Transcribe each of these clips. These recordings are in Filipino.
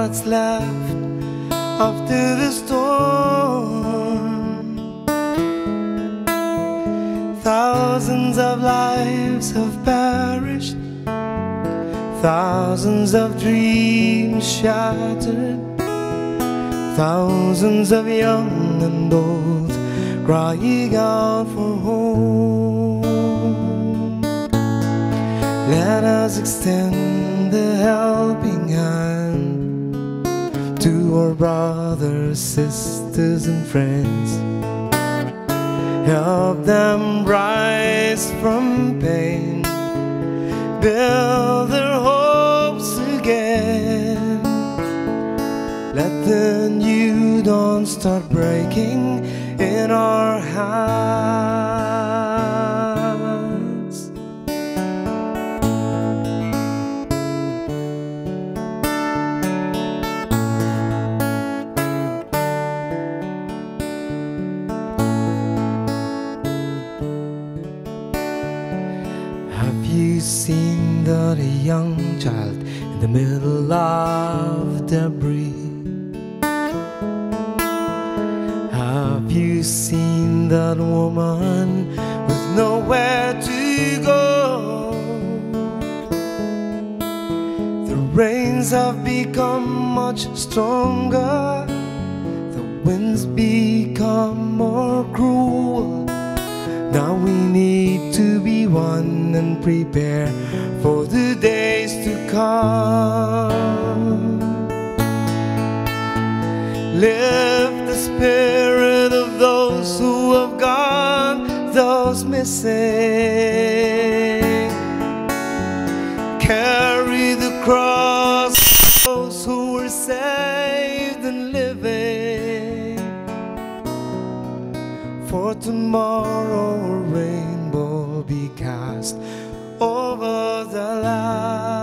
what's left after the storm. Thousands of lives have perished, thousands of dreams shattered, thousands of young and old crying out for home. Let us extend the helping hand to our brothers, sisters, and friends. Help them rise from pain, build their hopes again. Let the new dawn start breaking in our hands. Have you seen that a young child in the middle of debris? Have you seen that woman with nowhere to go? The rains have become much stronger, the winds become more cruel. Now we need to be one and prepare for the days to come. Lift the spirit of those who have gone, those missing. Carry the cross of those who were saved and living. For tomorrow a rainbow will be cast over the land.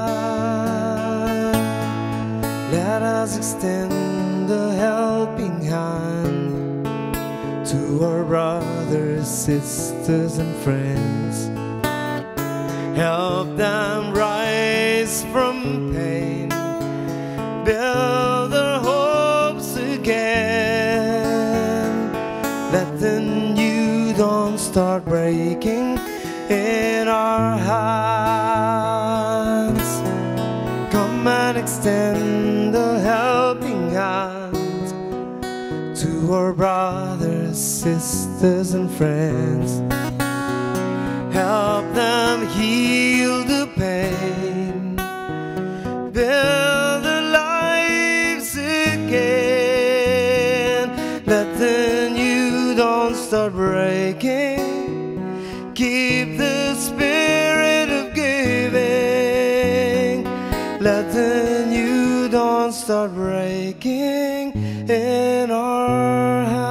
Let us extend a helping hand to our brothers, sisters, and friends. Help them rise from pain, build their hopes again. Let the new dawn start breaking in our hands. Come and extend a helping hand to our brothers, sisters, and friends. Help them heal the pain, build their lives again. Let the new dawn start breaking. Keep the spirit of giving. Let the new dawn start breaking in our hands.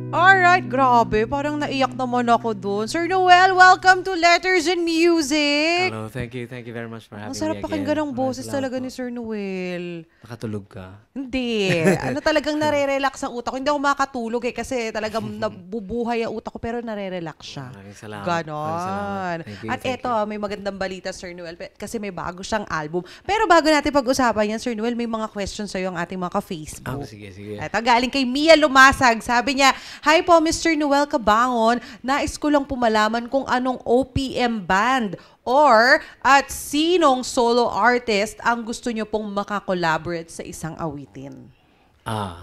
Alright, grabe. Parang naiyak naman ako dun. Sir Noel, welcome to Letters and Music. Hello, thank you very much for having Ang me sarap again. pakinggan ng boses Salamat talaga po. ni Sir Noel. Nakatulog ka? Hindi. Ano talagang nare-relax ang utak ko. Hindi ako makatulog kasi talagang nabubuhay ang utak ko pero nare-relax siya. Maraming salamat. Ganon. Thank you, At thank eto, may magandang balita, Sir Noel, kasi may bago siyang album. Pero bago natin pag-usapan yan, Sir Noel, may mga questions sa'yo ang ating mga ka-Facebook. Sige. Ito, galing kay Mia Lumasag. Sabi niya, "Hi po, Mr. Noel Cabangon. Nais ko lang pumalaman kung anong OPM band or at sinong solo artist ang gusto niyo pong makakollaborate sa isang awitin."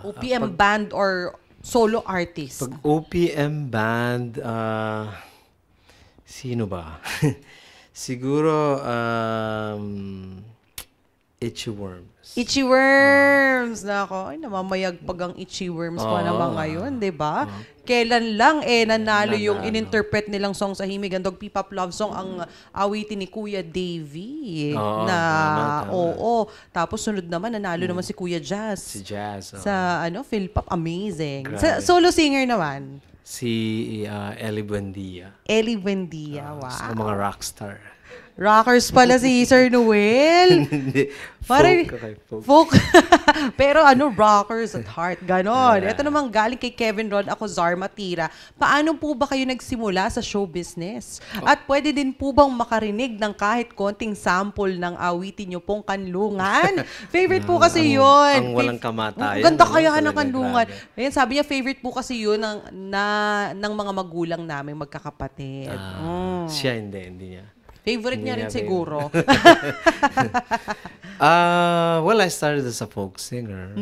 OPM band or solo artist? Pag OPM band, sino ba? Siguro, Itchy Worms. Itchy Worms. Nako, ay namamayagpag ang Itchy Worms pa naman ngayon, 'di ba? Kailan lang nanalo yung in-interpret nilang song sa Himigandog P-pop love song ang awitin ni Kuya Davey Tama. Tapos sunod naman nanalo naman si Kuya Jazz. Si Jazz. Sa Philpop, amazing. Grabe. Sa solo singer naman. Si Ellie Buendia. Ellie Buendia, wow. Sa mga rockstar. Rockers pala si Sir Noel. Hindi. Parang- Folk, okay, folk. Folk. Pero rockers at heart. Ganon. Ito namang galing kay Kevin Rod, ako Zar Matira. Paano po ba kayo nagsimula sa show business? At pwede din po bang makarinig ng kahit konting sample ng awitin nyo pong kanlungan? Favorite po kasi yun. Ang walang kamatayan. Ang ganda ano, kaya ng talaga, kanlungan. grabe. Ayan, sabi niya, favorite po kasi yun ng mga magulang namin, magkakapatid. Siya hindi niya. Favorite niya rin Hindi niya siguro. Well, I started as a folk singer.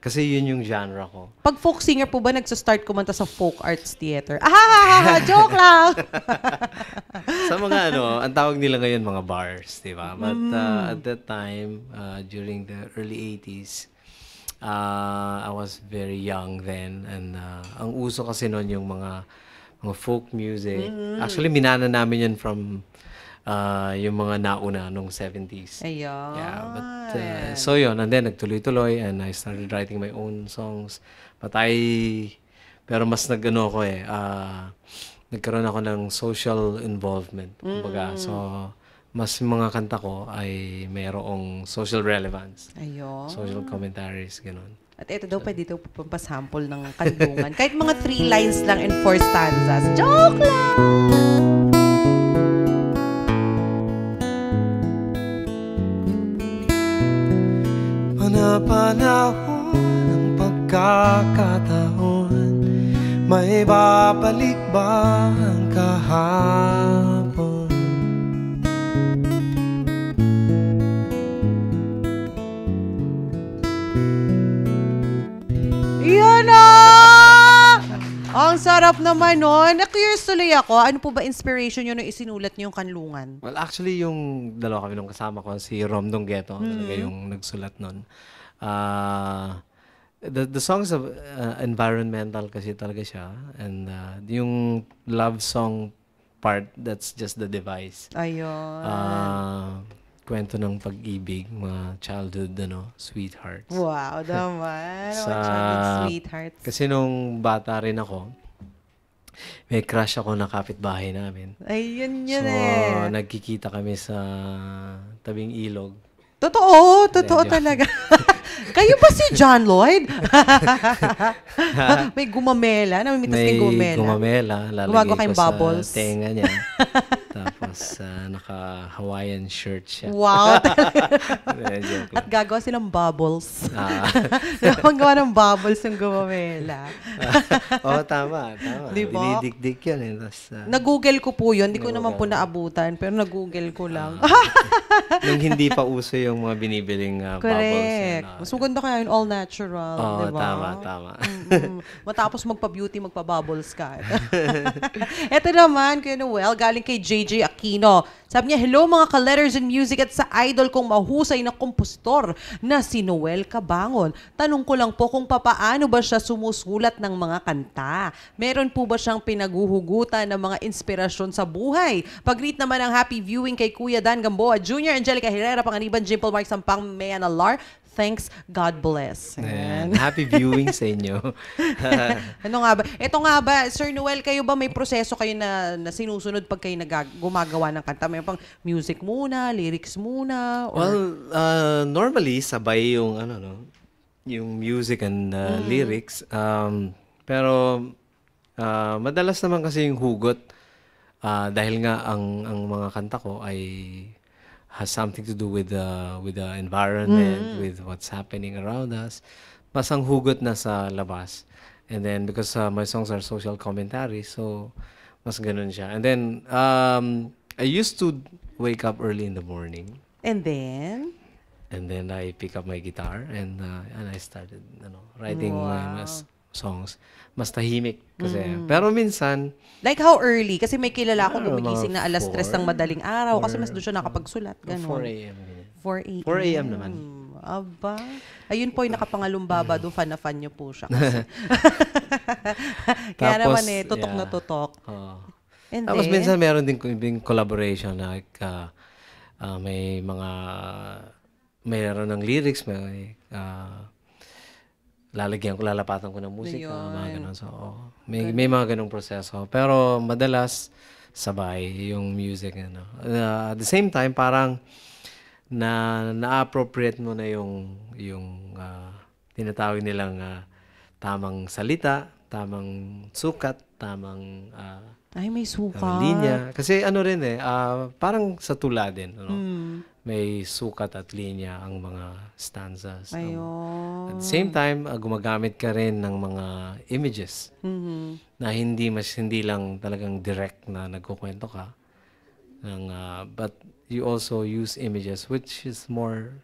Kasi yun yung genre ko. Pag folk singer po ba, nagsastart kumanta sa folk arts theater? Joke lang! Sa mga ang tawag nila ngayon mga bars, di ba? But at that time, during the early 80s, I was very young then. And ang uso kasi noon yung mga folk music. Actually, minana namin yan from yung mga nauna nung 70s. Ayun. Yeah, but so yun, and then nagtuloy-tuloy and I started writing my own songs. Pero mas nagkaroon ako ng social involvement. Kumbaga, so mas mga kanta ko ay mayroong social relevance. Ayun. Social commentaries, gano'n. At ito daw, pwede daw pampasample ng kanlungan. Kahit mga 3 lines lang and 4 stanzas. Joke lang! Panapanahon ng pagkakataon, may babalik ba ang kahapon? Yan na! Ang sarap naman nun. Na-curious tuloy ako. Ano po ba inspiration nyo nung isinulat nyo yung kanlungan? Well, actually, yung dalawa kami nung kasama ko, si Rom Donggeto, talaga yung nagsulat nun. The songs of environmental kasi talaga siya. And yung love song part, that's just the device. Ayun. Kwento ng pag-ibig, mga childhood, sweethearts. Wow naman. Sa- Mga childhood sweethearts. Kasi nung bata rin ako, may crush ako na kapitbahay namin. Ayun yun So, nagkikita kami sa tabing ilog. Totoo Medyo. talaga. Kayo ba si John Lloyd? May gumamela, namimitas kayong gumamela. Gumamela, lalagay Gumagawa ko kayong sa bubbles. tenga niya. Tapos, naka-Hawaiian shirt siya. Wow. Joke At lang. gagawa silang bubbles. Ah. Gumagawa ng bubbles yung gumamela. Tama. Di ba? Dinidikdik yun eh. Tapos, Nag-google ko po yun. Hindi ko naman po naabutan. Pero nag-google ko lang. nung hindi pa uso yung mga binibiling bubbles. Correct. Mas maganda kaya yun, all natural. Diba? Tama. Matapos magpa-beauty, magpa-bubbles ka. Ito naman, Kuya Noel, galing kay JJ Aquino. Sabi niya, hello mga ka-letters in music at sa idol kong mahusay na kompositor na si Noel Cabangon. Tanong ko lang po kung papaano ba siya sumusulat ng mga kanta. Meron po ba siyang pinaguhugutan ng mga inspirasyon sa buhay? Pag-greet naman ang happy viewing kay Kuya Dan Gamboa Jr., Angelica Herrera, Panganiban, Jimple Mark Sampang, Mea Nalar. Thanks, God bless. Ayan. Happy viewing sa inyo. Ano nga ba? Ito nga ba, Sir Noel, kayo ba may proseso kayo na sinusunod pag kayo gumagawa ng kanta? May pang music muna, lyrics muna? Or... Well, normally, sabay yung, yung music and lyrics. Pero, madalas naman kasi yung hugot, dahil nga ang mga kanta ko ay has something to do with the environment, with what's happening around us. Mas ang hugot na sa labas. And then, because my songs are social commentaries, so mas ganun siya. And then, I used to wake up early in the morning. And then? And then I pick up my guitar and I started writing my songs. Mas tahimik kasi. Pero minsan, Like how early? Kasi may kilala ako Mga gumigising na alas 3 ng madaling araw kasi mas doon siya nakapagsulat. 4 Ganun. a.m. 4 a.m. 4 a.m. naman. Aba. Ayun po yung nakapangalumbaba doon. Fan na fan niyo po siya kasi. Kaya Tapos, naman tutok na tutok. And Tapos then? minsan meron din collaboration like mayroon ng lyrics, may lalapatan ko ng musika, mga ganun. So, may mga ganung proseso. Pero madalas sabay yung music. Ano. At the same time, parang na-appropriate mo na yung tinatawag nilang tamang salita, tamang sukat, tamang Ay, may sukat. linya. Kasi ano rin parang sa tula din. Ano? Mm. May sukat at linya ang mga stanzas. Ayun. At the same time, gumagamit ka rin ng mga images Mhm. na hindi lang talagang direct na nagkukwento ka. But you also use images which is more,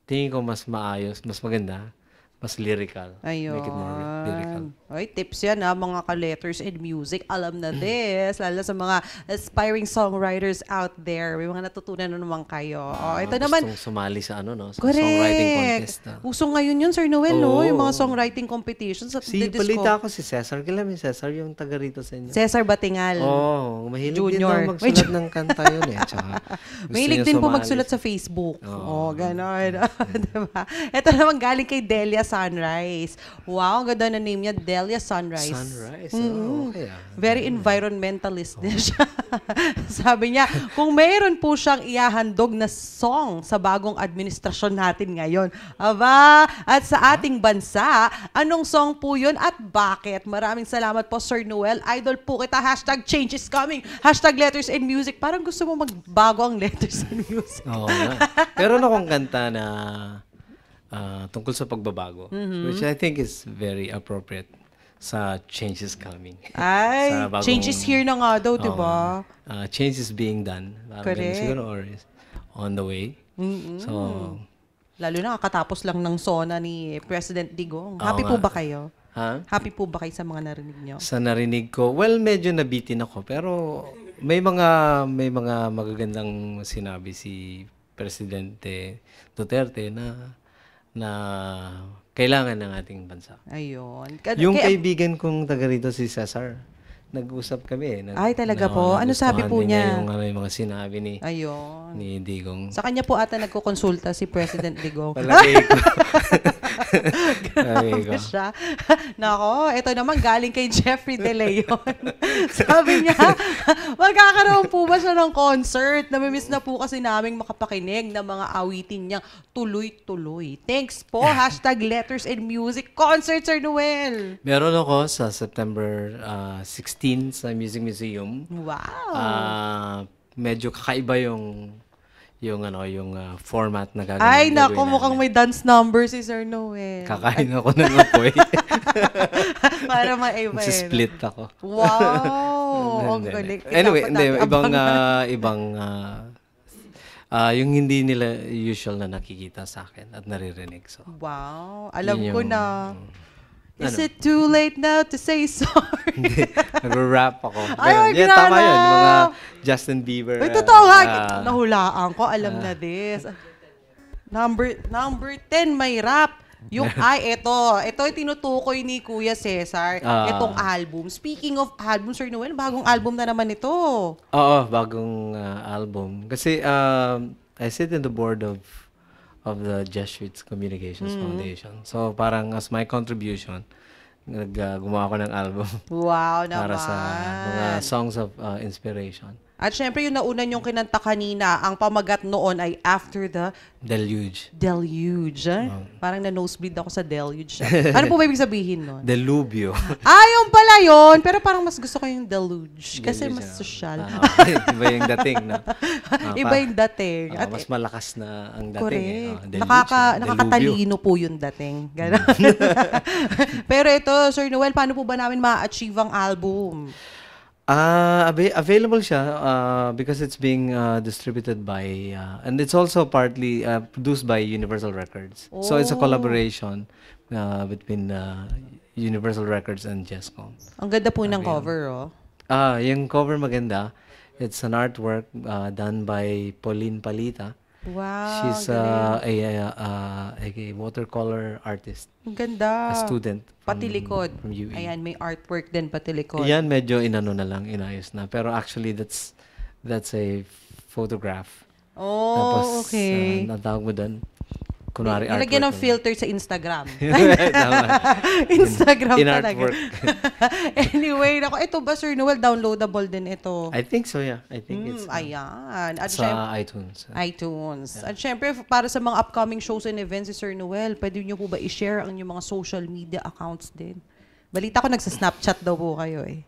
tingin ko mas maayos, mas maganda, mas lyrical. Ayun. Make it more lyrical. Ay, tips yan mga ka-letters and music. Alam na this. Lalo sa mga aspiring songwriters out there. May mga natutunan na naman kayo. Ito naman. Gustong sumali sa sa Correct. songwriting contest. Uso ngayon yun, Sir Noel, no? Oo. Yung mga songwriting competitions. Balita ko si Cesar. Kailan may Cesar yung taga rito sa inyo? Cesar Batingal. Mahilig Junior. din daw magsulat ng kanta yun Tsaka Mahilig din po magsulat sa Facebook. Ganon. Diba? Ito naman galing kay Delia Sunrise. Wow, ang ganda na name niya, Delia Sunrise. Sunrise. Okay Very environmentalist din siya. Sabi niya, kung mayroon po siyang ihahandog na song sa bagong administrasyon natin ngayon, at sa ating bansa, anong song po yun at bakit? Maraming salamat po, Sir Noel. Idol po kita. #change is coming. #letters and music. Parang gusto mo magbago ang letters and music. Oo nga. Meron akong kanta na tungkol sa pagbabago, which I think is very appropriate sa Change is Coming. Ay, Sa bagong- change is here na nga daw, di ba? Change is being done. Parang ganun Correct. siguro, or is on the way. So, Lalo na kakatapos lang ng SONA ni President Digong. Oo Happy po nga. ba kayo? Happy po ba kayo sa mga narinig nyo? sa narinig ko, well, medyo nabitin ako, pero may mga magagandang sinabi si Presidente Duterte na kailangan ng ating bansa. Ayun. Yung kaibigan kong taga rito, si Cesar, nag-usap kami. Ay, talaga po? Ano sabi po niya? Yung mga sinabi Ayun. ni Digong. Sa kanya po ata nagkukonsulta si President Digong. Palagay ko. Palagay ko. Grabe siya. Nako, ito naman galing kay Jeffrey De Leon. Sabi niya, magkakaroon po ba siya ng concert? Namimiss na po kasi naming makapakinig ng mga awitin niya tuloy-tuloy. Thanks po. #letters and music. Concert, Sir Noel. Meron ako sa September 16 sa Music Museum. Wow. Medyo kakaiba yung format na Ay, gagawin nako, namin. mukhang may dance number si Sir Noel. Kakain ako ng apoy. Para maiba yun. Split ako. Wow! Ang galing. Anyway, Dapat hindi, natin abangan. ibang yung hindi nila usual na nakikita sa akin at naririnig. So, Wow! Alam yun ko yung- na. Is it too late now to say sorry? hindi, nag-rap ako. Ay, Yeah, tama grana! yun. Yung mga Justin Bieber. Ay, totoo nga. Nahulaan ko. Alam na this. Number 10, may rap. Yung, ito yung tinutukoy ni Kuya Cesar. Itong album. Speaking of album, Sir Noel, bagong album na naman ito. Oo, bagong album. Kasi I sit in the board of the Jesuits Communications Foundation. So parang as my contribution, gumawa ako ng album Wow naman. para sa mga songs of inspiration. At syempre, yung naunan yung kinanta kanina, ang pamagat noon ay After the Deluge. Deluge. Parang na-nosebleed ako sa Deluge. Ano po ba ibig sabihin nun? Delubyo. Yung pala yun. Pero parang mas gusto ko yung Deluge. Kasi Deluge, mas sosyal. Iba yung dating, no? Iba yung dating. At Mas malakas na ang dating. correct. Deluge, Nakakatalino po yung dating. Ganon. Pero ito, Sir Noel, paano po ba namin ma-achieve ang album? Available siya because it's being distributed by and it's also partly produced by Universal Records. So it's a collaboration between Universal Records and Jescom. Ang ganda po ng cover, oh. Yung cover maganda. It's an artwork done by Pauline Palita. Wow. She's a watercolor artist. Ang ganda. A student. Pati likod. From UE. Ayan, may artwork din pati likod. Yan medyo inayos na. Pero actually that's a photograph. Oh, Tapos, okay. ang tawag mo doon, kunwari Ilagyan ng artwork. filter sa Instagram. Tama. Instagram In talaga. artwork. Anyway, nako, ito ba, Sir Noel, downloadable din ito? I think so, yeah. I think it's Ayan. At sa iTunes. iTunes. At syempre, para sa mga upcoming shows and events si Sir Noel, pwede niyo po ba i-share ang inyong mga social media accounts din? Balita ko nagsa-Snapchat daw po kayo eh.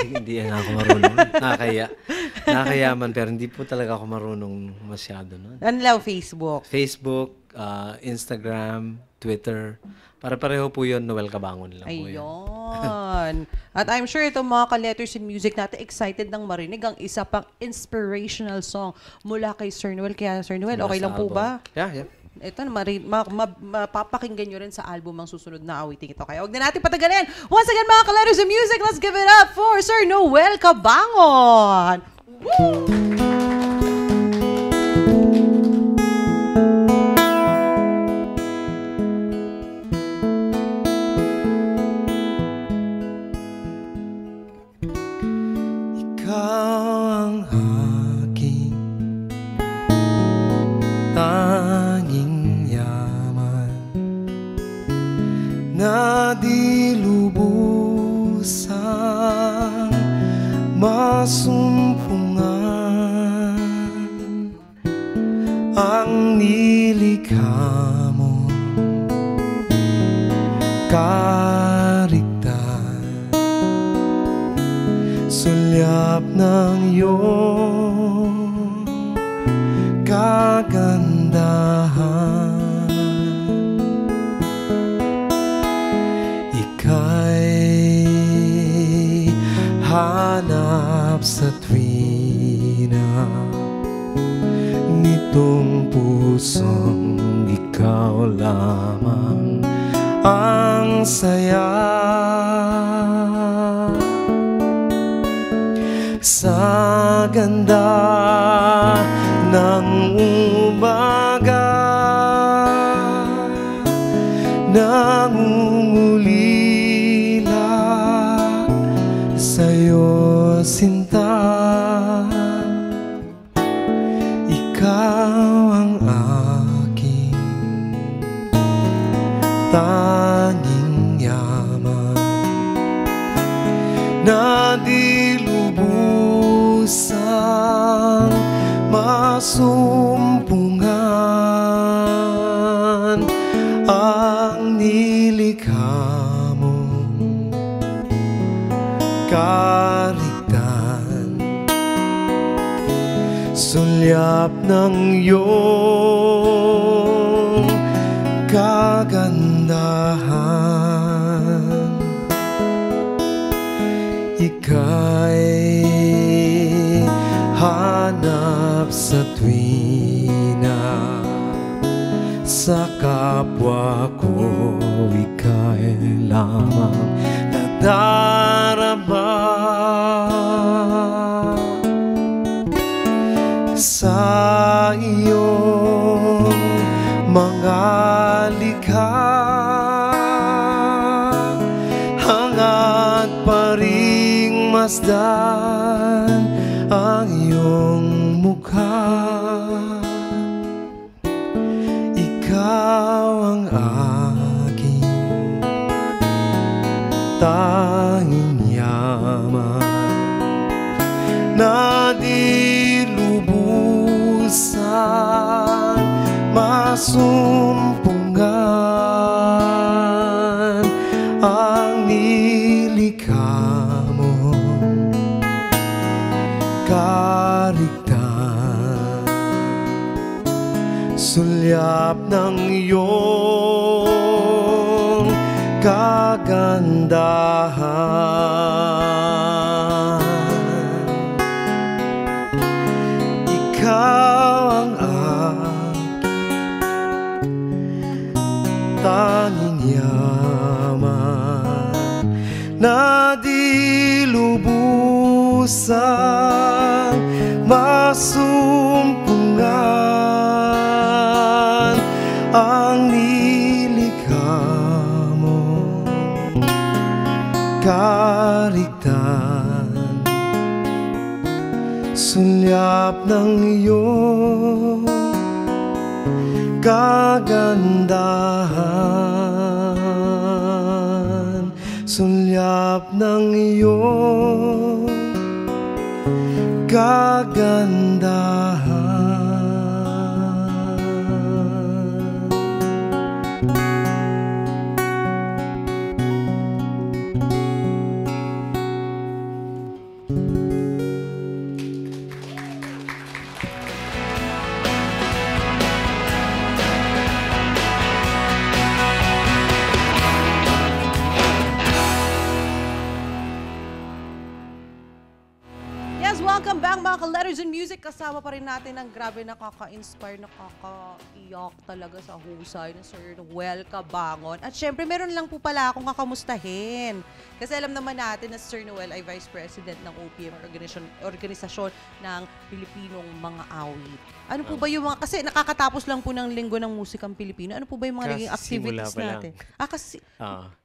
Hindi na ako marunong. Nakakayaman, pero hindi po talaga ako marunong masyado nun. Ano lang, Facebook? Facebook, Instagram, Twitter. Para pareho po yun, Noel Cabangon lang po yun. Ayun. At I'm sure itong mga ka-letters in music natin, excited nang marinig ang isa pang inspirational song mula kay Sir Noel. Kaya Sir Noel, Mula okay sa lang po album. ba? Yeah. Ito, mapapakinggan nyo rin sa album ang susunod na awiting ito. Kaya huwag na natin patagalin. Once again, mga ka-letters in music, let's give it up for Sir Noel Cabangon! Woo! Na di lubusang masumpungan ang nilikha mo, karigtan, sulyap ng iyong kagandahan. Ika'y hanap sa tuwina nitong pusong ikaw lamang ang saya. Sa ganda ng umaga, nangungulila sa'yo, sinta. Ikaw ang aking tanging yaman, na di lubusang masumpungan ang nilikha mong karigtan, sulyap ng iyong kagandahan. Ika'y hanap sa tuwina, sa kapwa ko ika'y lamang nadarama. Sa iyong mga likha, hangad pa ring masdan ang iyong mukha. Ikaw ang aking tanging yaman, na di lubusang masumpungan ang nilikha mong karigtan, sulyap ng iyong kagandahan. Ikaw ang aking tanging yaman, na di lubusang masumpungan ang nilikha mong karigtan, sulyap ng iyong kagandahan, sulyap ng iyong kagandahan. Welcome back mga ka-Letters in Music. Kasama pa rin natin ang grabe nakaka-inspire, nakaka-iyak talaga sa husay ng Sir Noel Cabangon. At syempre, meron lang po pala akong kakamustahin. Kasi alam naman natin na Sir Noel ay Vice President ng OPM, organisasyon ng Pilipinong mga awit. Ano po ba yung mga, kasi nakakatapos lang po ng Linggo ng Musikang Pilipino, ano po ba yung mga naging activities natin?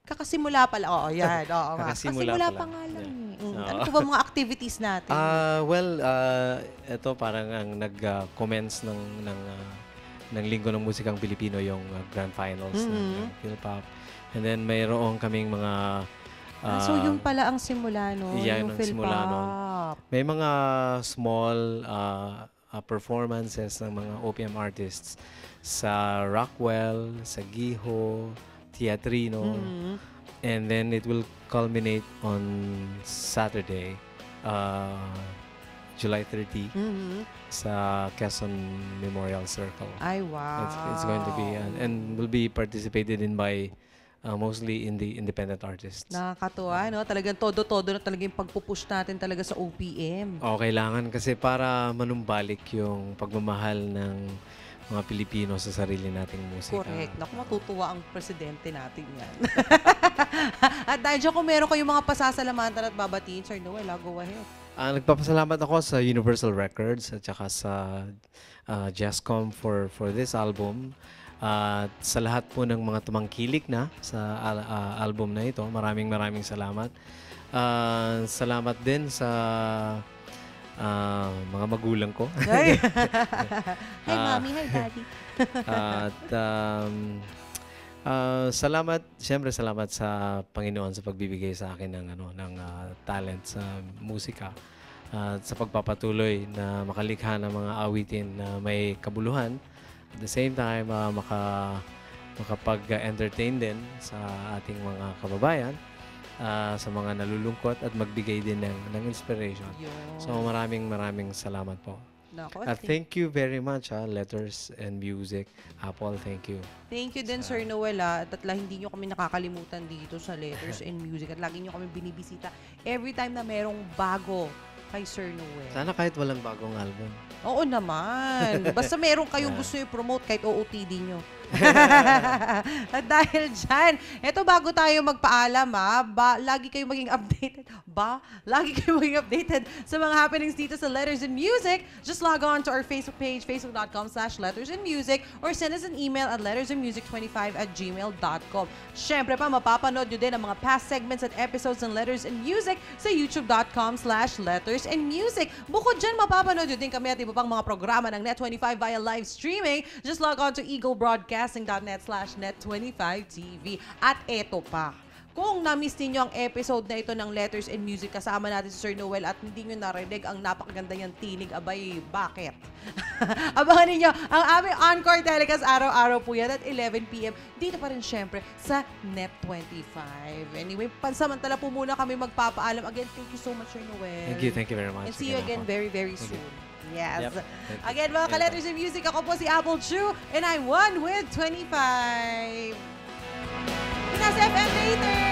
Kakasimula pa lang. Oo, yan. Oo, kakasimula pa nga lang. Ano po ba mga activities natin? Ito parang ang nag-commence ng Linggo ng Musikang Pilipino yung Grand Finals ng Philpop. And then mayroon kaming mga so yung pala ang simula, no? Yan yung ang simula, no? May mga small performances ng mga OPM artists sa Rockwell, sa Giho, Teatrino. And then it will culminate on Saturday, July 30, sa Quezon Memorial Circle. Ay, wow. It's going to be, and will be participated in by mostly in the independent artists. Nakakatuwa, no? Talagang todo-todo na talagang pagpupush natin talaga sa OPM. Kailangan kasi para manumbalik yung pagmamahal ng mga Pilipino sa sarili nating musika. Correct. Naku, matutuwa ang presidente natin yan. At dahil dyan, kung meron kayong mga pasasalamatan at babatiin, Sir Noel, go ahead. Nagpapasalamat ako sa Universal Records at saka sa Jescom for this album. At sa lahat po ng mga tumangkilik na sa album na ito, maraming salamat. Salamat din sa mga magulang ko. Hi, Mommy. Hi, Daddy. At siyempre salamat sa Panginoon sa pagbibigay sa akin ng talent sa musika. At sa pagpapatuloy na makalikha ng mga awitin na may kabuluhan. At the same time, makapag-entertain din sa ating mga kababayan. Sa mga nalulungkot at magbigay din ng inspiration. So maraming salamat po. At thank you very much, Letters and Music. Apple, thank you. Thank you din, Sir Noel. At hindi nyo kami nakakalimutan dito sa Letters and Music. At lagi nyo kami binibisita every time na merong bago kay Sir Noel. Sana kahit walang bagong album. Oo naman. Basta meron kayong gusto i-promote kahit OOTD nyo. At dahil dyan, eto bago tayo magpaalam lagi kayong maging updated. Lagi kayong maging updated sa mga happenings dito sa Letters and Music. Just log on to our Facebook page, facebook.com/lettersandmusic, or send us an email at lettersandmusic25@gmail.com. Syempre pa, mapapanood nyo din ang mga past segments at episodes ng Letters and Music sa youtube.com/lettersandmusic. Bukod dyan, mapapanood nyo din kami at iba pang mga programa ng Net25 via live streaming. Just log on to eaglebroadcasting.net/net25tv. At eto pa, kung na-miss ninyo ang episode na ito ng Letters and Music, kasama natin si Sir Noel at hindi nyo narinig ang napakaganda niyang tinig, abay, bakit? Abangan ninyo ang aming encore telecast araw-araw po yan at 11 p.m. Dito pa rin syempre sa Net25. Anyway, pansamantala po muna kami magpapaalam. Again, thank you so much, Sir Noel. Thank you very much. And see you again very soon. Yes. Yep. Again, mga ka-Letters and Music, ako po si Apple Chu, and I'm 1 with 25. Pinas FM later!